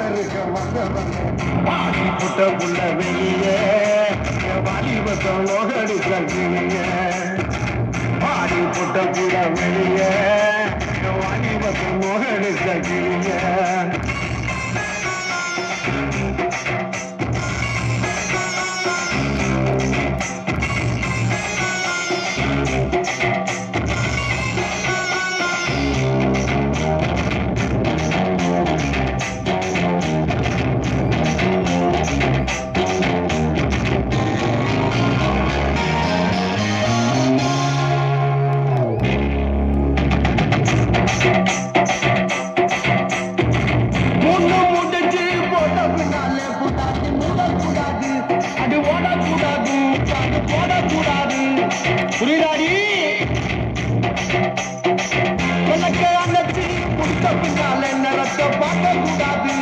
முகருக்க வந்தவன் பாடி புட்ட புள்ள வெளியே வாலிபத்தம் நோகடிக்க கிளிய பாடி புட்ட புள்ள வெளியே வாலிபத்தம் நோகடிக்க கிளிய புரியுதாடி எனக்கு அணைச்சி முடித்த பின்னால நிறத்தை பார்க்க கூடாது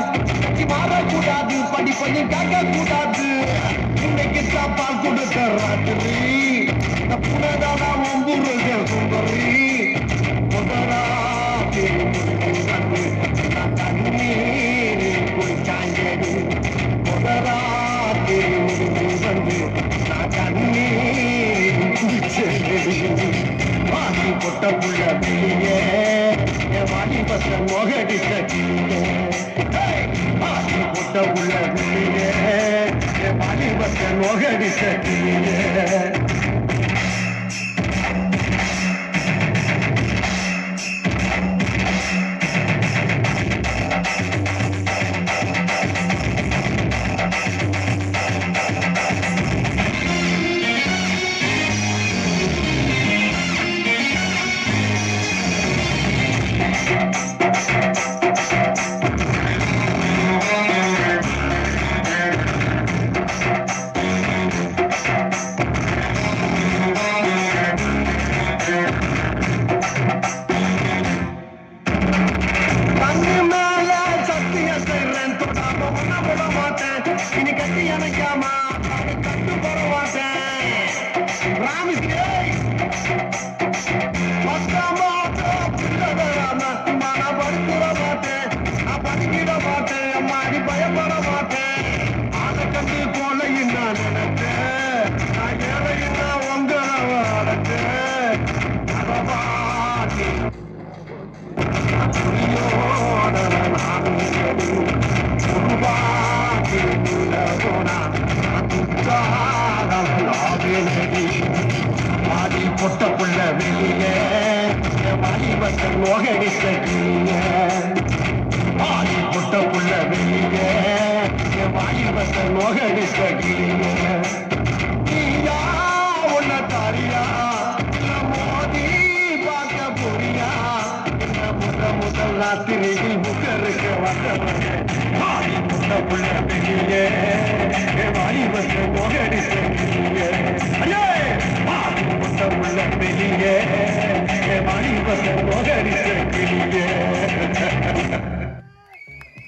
மாறக்கூடாது படி பண்ணி கேட்க கூடாது இன்னைக்கு சாப்பால் கொடுக்க ராத்திரி இந்த புனதான ஒம்புருக சுந்தரி முதலா தண்ணீர் குடிச்சாங்கடி முதலா வந்து நான் தண்ணீர் வாடி பொட்ட புள்ள வெளியே வாடி பத்த மொகடி கட்டியே வாடி பொட்ட புள்ள வெளியே வாடி பத்த மொகடி கட்டியே இனி கட்டி அணைக்காமா கட்டு போற மாட்டேன் நான் படுத்துற மாட்டேன் நான் பதுக்கிட மாட்டேன் அம்மா அடி பயப்பட மாட்டேன் அதை கண்டு கொலையும் நான் நினைச்சேன் நான் ஏழையும் நான் உங்களை அடைச்சேன் அதவாட்டி வாடி பொட்ட புள்ள வெளியே வாலிபத்த நோகடிக்க வாடி பொட்ட புள்ள வெளியே வாலிபத்த நோகடிக்க நீயா உன்ன தாரியா மோதி பார்க்க போறியா முதல் ராத்திரியில் முகருக்க வந்தவங்க வாடி பொட்ட புள்ள வெளியே வாலிபத்த நோகடிக்க ஐயே வாடி பொட்ட புள்ள வெளியே வாலிபத்த நோகடிக்க